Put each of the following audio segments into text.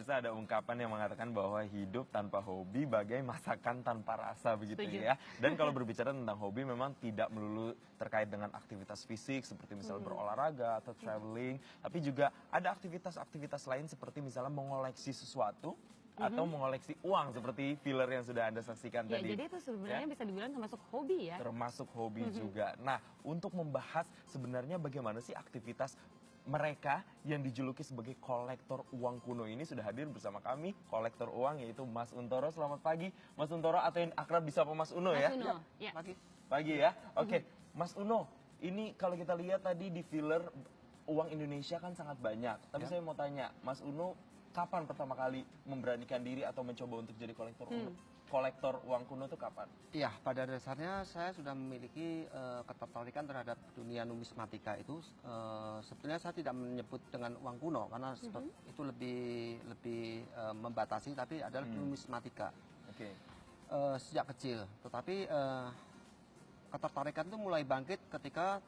pemirsa, ada ungkapan yang mengatakan bahwa hidup tanpa hobi bagai masakan tanpa rasa, begitu Setuju. ya. Dan kalau berbicara tentang hobi memang tidak melulu terkait dengan aktivitas fisik seperti misal berolahraga atau traveling, tapi juga ada aktivitas-aktivitas lain seperti misalnya mengoleksi sesuatu atau mengoleksi uang seperti filler yang sudah Anda saksikan Ya, tadi. jadi itu sebenarnya Ya, bisa dibilang termasuk hobi ya. termasuk hobi juga. Nah, untuk membahas sebenarnya bagaimana sih aktivitas mereka yang dijuluki sebagai kolektor uang kuno ini, sudah hadir bersama kami kolektor uang yaitu Mas Untoro. Selamat pagi Mas Untoro, atau yang akrab disapa Mas Uno Mas ya. Uno, ya. Pagi ya. Oke, Mas Uno, ini kalau kita lihat tadi di filler uang Indonesia kan sangat banyak. Tapi saya mau tanya, Mas Uno kapan pertama kali memberanikan diri atau mencoba untuk jadi kolektor uang kuno itu kapan? Iya, pada dasarnya saya sudah memiliki ketertarikan terhadap dunia numismatika itu. Sebetulnya saya tidak menyebut dengan uang kuno karena itu lebih membatasi, tapi adalah numismatika. Oke. Sejak kecil, tetapi ketertarikan itu mulai bangkit ketika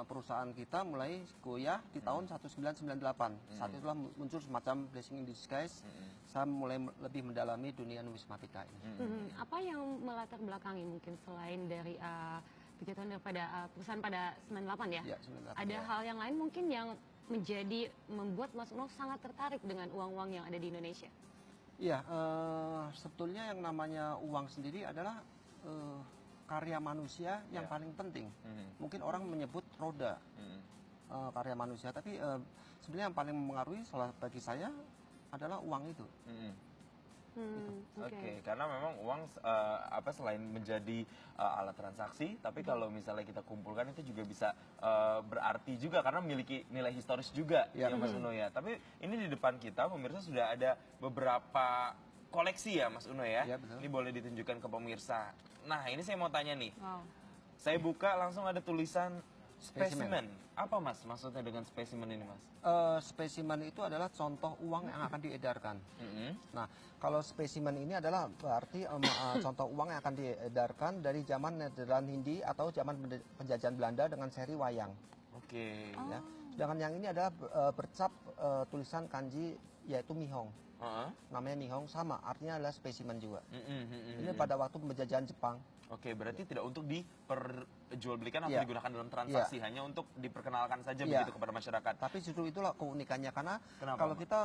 perusahaan kita mulai goyah di tahun 1998. Saat itulah muncul semacam blessing in disguise. Saya mulai lebih mendalami dunia numismatika ini. Apa yang melatar belakangi mungkin selain dari kejatuhan daripada perusahaan pada 98 ya? Ya, 98, Ada ya. hal yang lain mungkin yang membuat Mas Uno sangat tertarik dengan uang-uang yang ada di Indonesia? Iya, sebetulnya yang namanya uang sendiri adalah karya manusia yang paling penting. Mungkin orang menyebut roda karya manusia, tapi sebenarnya yang paling mempengaruhi bagi saya adalah uang itu. Oke, karena memang uang selain menjadi alat transaksi, tapi kalau misalnya kita kumpulkan itu juga bisa berarti juga karena memiliki nilai historis juga ya, Mas Uno ya. Tapi ini di depan kita pemirsa sudah ada beberapa koleksi ya Mas Uno ya. Iya, betul. Ini boleh ditunjukkan ke pemirsa. Nah, ini saya mau tanya nih. Wow. Saya buka langsung ada tulisan spesimen. Apa Mas maksudnya dengan spesimen ini Mas? Spesimen itu adalah contoh uang yang akan diedarkan. Nah, kalau spesimen ini adalah berarti contoh uang yang akan diedarkan dari zaman Nederland Hindi atau zaman penjajahan Belanda dengan seri wayang. Oke. Ya. Sedangkan yang ini adalah bercap tulisan kanji yaitu Nihong. Namanya Nihong, sama artinya adalah spesimen juga. Ini pada waktu penjajahan Jepang. Oke, berarti tidak untuk diperjualbelikan atau Iya. digunakan dalam transaksi, hanya untuk diperkenalkan saja Iya. begitu kepada masyarakat. Tapi justru itulah keunikannya, karena Kenapa, kalau Mas? kita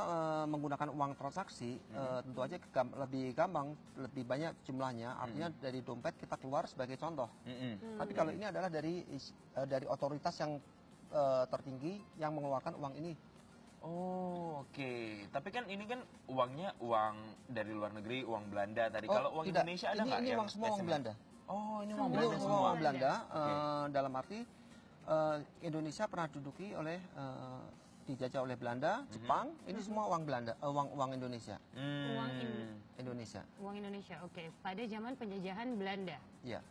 menggunakan uang transaksi, tentu aja lebih gampang, lebih banyak jumlahnya. Artinya dari dompet kita keluar sebagai contoh. Tapi kalau ini adalah dari otoritas yang tertinggi yang mengeluarkan uang ini. Oh, oke. Tapi kan ini kan uangnya uang dari luar negeri, uang Belanda tadi. Oh, Kalau uang tidak. Indonesia ada nggak Ini yang uang semua uang spesimen? Belanda. Oh, ini uang Semua Belanda Ini semua. semua uang Belanda. Oke. Dalam arti Indonesia pernah duduki oleh dijajah oleh Belanda, Jepang. Ini semua uang Belanda, uang Indonesia. Indonesia. Uang Indonesia, oke. Pada zaman penjajahan Belanda. Iya.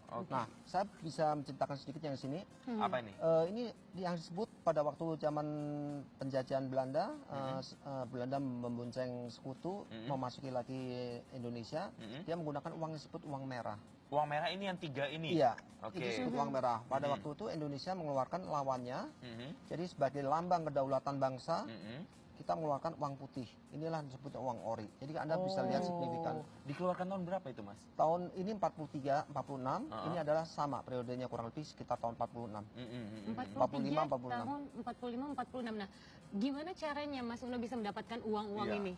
Oke. Nah, saya bisa menceritakan sedikit yang sini. Apa ini? Ini yang disebut pada waktu zaman penjajahan Belanda, Belanda membonceng sekutu, memasuki lagi Indonesia. Dia menggunakan uang yang disebut uang merah. Uang merah ini yang 3 ini? Iya, Oke. itu disebut uang merah. Pada waktu itu Indonesia mengeluarkan lawannya. Jadi sebagai lambang kedaulatan bangsa, kita mengeluarkan uang putih. Inilah disebut uang ori. Jadi Anda bisa lihat signifikan. Dikeluarkan tahun berapa itu, Mas? Tahun ini 43, 46, ini adalah sama periodenya kurang lebih sekitar tahun 46. 45, 46. tahun 45, 46. Nah, gimana caranya Mas Uno bisa mendapatkan uang-uang Iya. ini?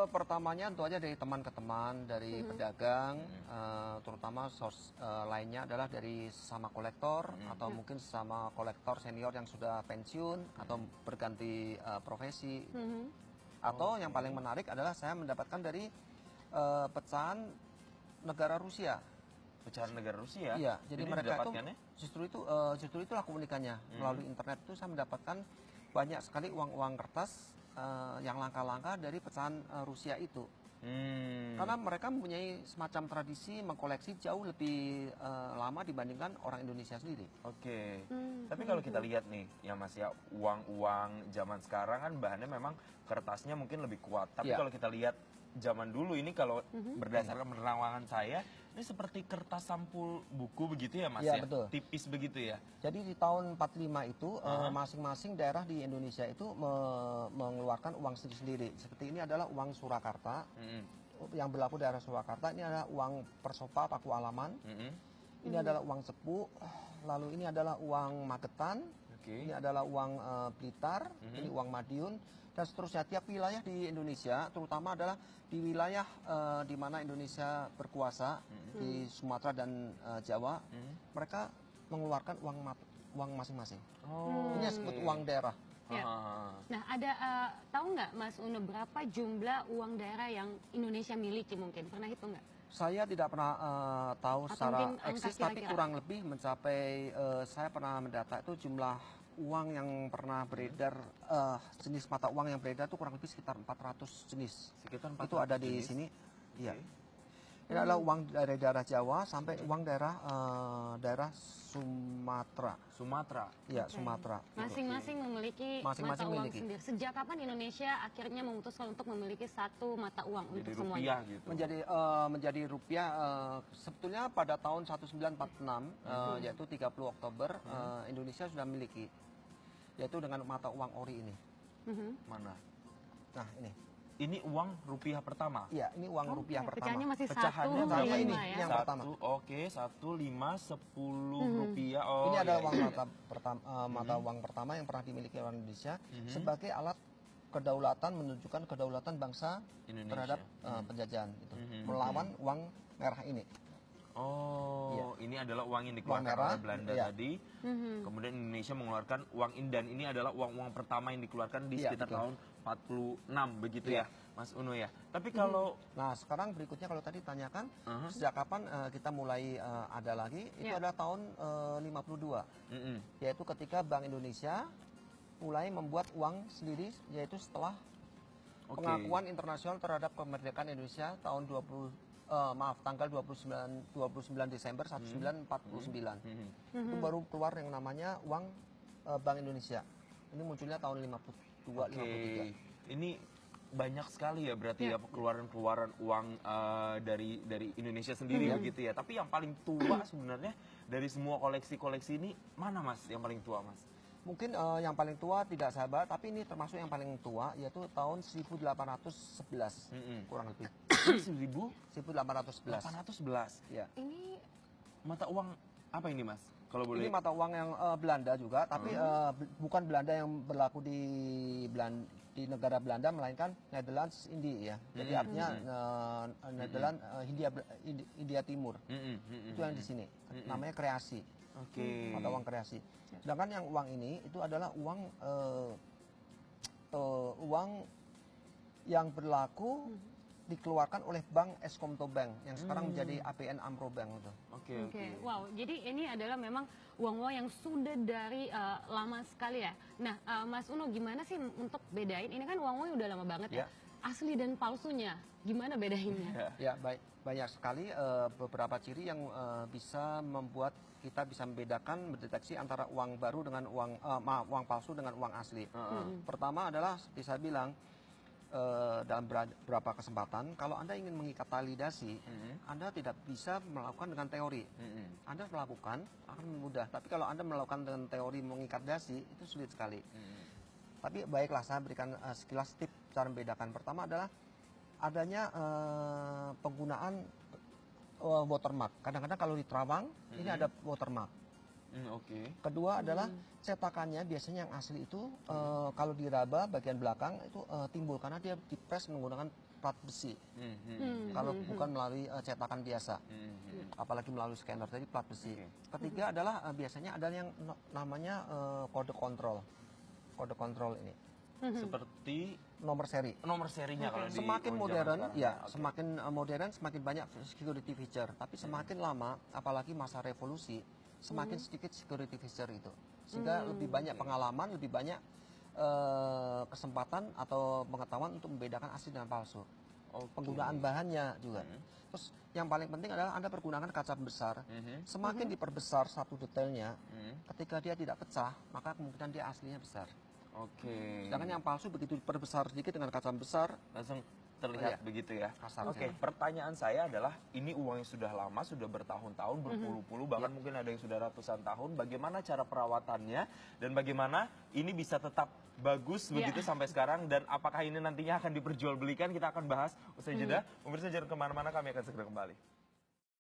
Pertamanya tentu aja dari teman ke teman, dari pedagang, terutama source lainnya adalah dari sesama kolektor atau mungkin sesama kolektor senior yang sudah pensiun atau berganti profesi. Atau yang paling menarik adalah saya mendapatkan dari pecahan negara Rusia. Pecahan negara Rusia? Iya, jadi Ini mereka itu didapatkannya? justru itulah keunikannya. Melalui internet itu saya mendapatkan banyak sekali uang-uang kertas yang langka-langka dari pecahan Rusia itu. Karena mereka mempunyai semacam tradisi mengkoleksi jauh lebih lama dibandingkan orang Indonesia sendiri. Oke. Tapi kalau kita lihat nih, ya Mas ya, uang-uang zaman sekarang kan bahannya memang kertasnya mungkin lebih kuat. Tapi Iya. kalau kita lihat zaman dulu ini kalau berdasarkan penerawangan saya, ini seperti kertas sampul buku begitu ya Mas Iya, ya? betul. Tipis begitu ya? Jadi di tahun 45 itu masing-masing daerah di Indonesia itu mengeluarkan uang sendiri-sendiri. Seperti ini adalah uang Surakarta. Yang berlaku daerah Surakarta ini adalah uang Persopa Paku Alaman. Ini adalah uang Cepu. Lalu ini adalah uang Magetan. Ini adalah uang Blitar. Ini uang Madiun. Dan seterusnya tiap wilayah di Indonesia, terutama adalah di wilayah di mana Indonesia berkuasa di Sumatera dan Jawa, mereka mengeluarkan uang masing-masing. Ini disebut uang daerah. Ya. Nah, ada tahu nggak Mas Uno berapa jumlah uang daerah yang Indonesia miliki mungkin? Pernah hitung nggak? Saya tidak pernah tahu Atau secara mungkin angka eksis, tapi kira-kira? kurang lebih mencapai, saya pernah mendata itu jumlah uang yang pernah beredar, jenis mata uang yang beredar itu kurang lebih sekitar 400 jenis. Sekitar Itu ada 400 di jenis. sini. Iya. Ini adalah uang dari daerah Jawa sampai uang daerah Sumatera. Sumatera. Iya, Sumatera. Masing-masing memiliki Masing-masing mata uang memiliki. sendiri. Sejak kapan Indonesia akhirnya memutuskan untuk memiliki satu mata uang Jadi untuk rupiah semuanya? gitu. Menjadi rupiah sebetulnya pada tahun 1946 yaitu 30 Oktober Indonesia sudah memiliki, yaitu dengan mata uang ori ini. Mana? Nah, ini. Ini uang rupiah pertama? Iya, ini uang rupiah Pecahannya pertama. masih Pecahannya satu, berapa lima ini? ya. Yang pertama. Oke, 1, 5, 10 rupiah. Oh, Ini adalah iya, uang iya. mata uang pertama yang pernah dimiliki orang Indonesia sebagai alat kedaulatan, menunjukkan kedaulatan bangsa Indonesia. terhadap penjajahan itu, melawan uang merah ini. Oh, ini adalah uang yang dikeluarkan merah, oleh Belanda iya. tadi. Kemudian Indonesia mengeluarkan uang Indan. Ini adalah uang-uang pertama yang dikeluarkan di Iya, sekitar betul. tahun 46 begitu Iya. ya, Mas Uno ya. Tapi kalau Nah, sekarang berikutnya kalau tadi tanyakan sejak kapan kita mulai ada lagi, itu Ya. adalah tahun 52, yaitu ketika Bank Indonesia mulai membuat uang sendiri, yaitu setelah pengakuan internasional terhadap kemerdekaan Indonesia tahun tanggal 29 Desember 1949. Itu baru keluar yang namanya uang Bank Indonesia. Ini munculnya tahun 52, Oke, 53. ini banyak sekali ya berarti ya keluaran-keluaran uang dari Indonesia sendiri begitu ya. Tapi yang paling tua sebenarnya dari semua koleksi-koleksi ini mana Mas yang paling tua Mas? Mungkin yang paling tua tidak sahabat, tapi ini termasuk yang paling tua, yaitu tahun 1811, kurang lebih. 1811. 1811. Ya. Ini Mata uang apa ini Mas? Kalau boleh. Ini mata uang yang Belanda juga, tapi bukan Belanda yang berlaku di negara Belanda, melainkan Netherlands Indie ya. Jadi artinya Netherlands India Timur. Itu yang di sini. Namanya kreasi. Oke. Mata uang kreasi. Sedangkan yang uang ini itu adalah uang yang berlaku dikeluarkan oleh Bank Eskomto Bank yang sekarang menjadi ABN AMRO Bank itu. Oke. Wow, jadi ini adalah memang uang-uang yang sudah dari lama sekali ya. Nah, Mas Uno gimana sih untuk bedain? Ini kan uang-uang yang udah lama banget ya. Asli dan palsunya, gimana bedainnya? Ya, banyak sekali beberapa ciri yang bisa membuat kita bisa membedakan, mendeteksi antara uang baru dengan uang palsu dengan uang asli. Pertama adalah seperti saya bilang, dalam beberapa kesempatan, kalau Anda ingin mengikat tali dasi, Anda tidak bisa melakukan dengan teori. Anda melakukan akan mudah, tapi kalau Anda melakukan dengan teori mengikat dasi, itu sulit sekali. Tapi baiklah, saya berikan sekilas tip cara membedakan. Pertama adalah adanya penggunaan watermark. Kadang-kadang kalau di terawang, ini ada watermark. Kedua adalah cetakannya, biasanya yang asli itu kalau diraba bagian belakang itu timbul karena dia dipres menggunakan plat besi. Kalau bukan melalui cetakan biasa, apalagi melalui scanner, jadi plat besi. Ketiga adalah biasanya ada yang namanya kode kontrol. Kode kontrol ini Seperti nomor seri. nomor serinya kalau di Semakin zaman modern, sekarang. ya, Oke. semakin modern, semakin banyak security feature. Tapi semakin lama, apalagi masa revolusi, semakin sedikit security feature itu. Sehingga lebih banyak pengalaman, lebih banyak kesempatan atau pengetahuan untuk membedakan asli dan palsu. Penggunaan bahannya juga. Terus yang paling penting adalah Anda pergunakan kaca besar. Semakin diperbesar satu detailnya, ketika dia tidak pecah, maka kemungkinan dia aslinya besar. Oke. Sedangkan yang palsu begitu diperbesar sedikit dengan kaca besar, Langsung terlihat begitu ya. Kasar, Oke, pertanyaan saya adalah ini uang yang sudah lama, sudah bertahun-tahun, berpuluh-puluh, bahkan mungkin ada yang sudah ratusan tahun. Bagaimana cara perawatannya dan bagaimana ini bisa tetap bagus begitu sampai sekarang, dan apakah ini nantinya akan diperjualbelikan? Kita akan bahas usai jeda. Pemirsa jangan kemana-mana, kami akan segera kembali.